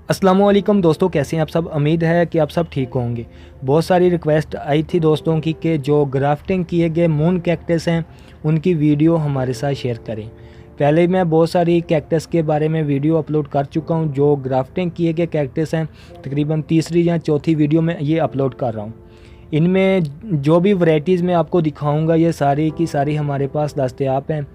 अस्सलामुअलैकुम दोस्तों, कैसे हैं आप सब। उम्मीद है कि आप सब ठीक होंगे। बहुत सारी रिक्वेस्ट आई थी दोस्तों की कि जो ग्राफ्टिंग किए गए मून कैक्टस हैं उनकी वीडियो हमारे साथ शेयर करें। पहले मैं बहुत सारी कैक्टस के बारे में वीडियो अपलोड कर चुका हूं। जो ग्राफ्टिंग किए गए कैक्टस हैं तकरीबन तीसरी या चौथी वीडियो में ये अपलोड कर रहा हूँ। इनमें जो भी वैरायटीज़ मैं आपको दिखाऊँगा ये सारी की सारी हमारे पास दस्तयाब हैं।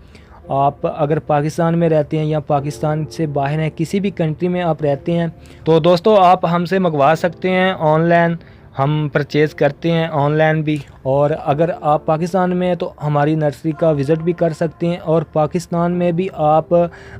आप अगर पाकिस्तान में रहते हैं या पाकिस्तान से बाहर हैं, किसी भी कंट्री में आप रहते हैं तो दोस्तों आप हमसे मंगवा सकते हैं ऑनलाइन। हम परचेज़ करते हैं ऑनलाइन भी। और अगर आप पाकिस्तान में हैं तो हमारी नर्सरी का विज़िट भी कर सकते हैं और पाकिस्तान में भी आप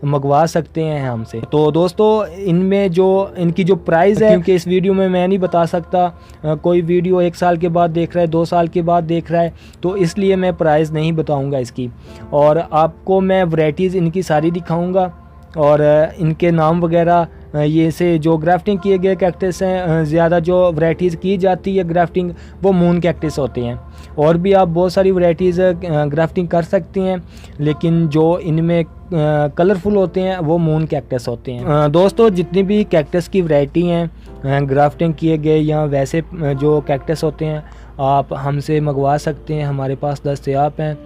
मंगवा सकते हैं हमसे। तो दोस्तों इनमें जो इनकी जो प्राइस है, क्योंकि इस वीडियो में मैं नहीं बता सकता, कोई वीडियो 1 साल के बाद देख रहा है, 2 साल के बाद देख रहा है, तो इसलिए मैं प्राइस नहीं बताऊंगा इसकी। और आपको मैं वैरायटीज़ इनकी सारी दिखाऊंगा और इनके नाम वगैरह। ये से जो ग्राफ्टिंग किए गए कैक्टस हैं, ज़्यादा जो वैरायटीज़ की जाती है ग्राफ्टिंग वो मून कैक्टस होते हैं। और भी आप बहुत सारी वैरायटीज़ ग्राफ्टिंग कर सकते हैं, लेकिन जो इनमें कलरफुल होते हैं वो मून कैक्टस होते हैं। दोस्तों जितनी भी कैक्टस की वैरायटी हैं ग्राफ्टिंग किए गए या वैसे जो कैक्टस होते हैं आप हमसे मंगवा सकते हैं, हमारे पास दस्तयाब हैं।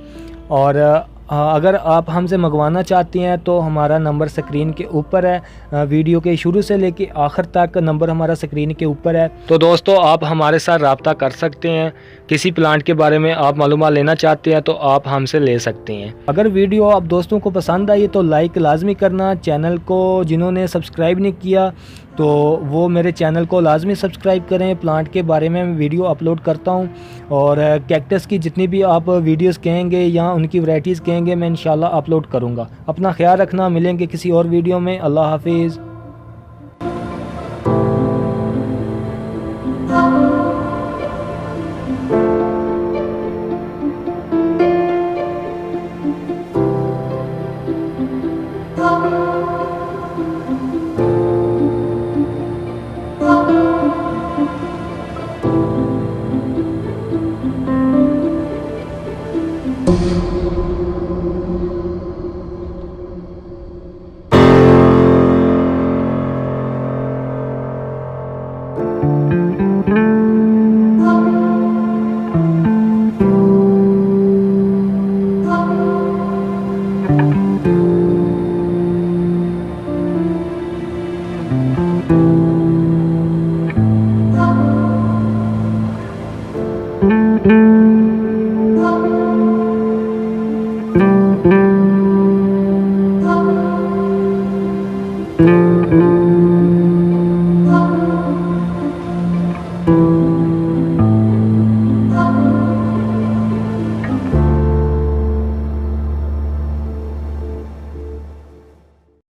और अगर आप हमसे मंगवाना चाहते हैं तो हमारा नंबर स्क्रीन के ऊपर है। वीडियो के शुरू से लेके आखिर तक नंबर हमारा स्क्रीन के ऊपर है। तो दोस्तों आप हमारे साथ रब्ता कर सकते हैं। किसी प्लांट के बारे में आप मालूमात लेना चाहते हैं तो आप हमसे ले सकते हैं। अगर वीडियो आप दोस्तों को पसंद आई तो लाइक लाजमी करना। चैनल को जिन्होंने सब्सक्राइब नहीं किया तो वो मेरे चैनल को लाजमी सब्सक्राइब करें। प्लांट के बारे में वीडियो अपलोड करता हूं और कैक्टस की जितनी भी आप वीडियोस कहेंगे या उनकी वैरायटीज़ कहेंगे मैं इंशाल्लाह अपलोड करूंगा। अपना ख्याल रखना, मिलेंगे किसी और वीडियो में। अल्लाह हाफिज़।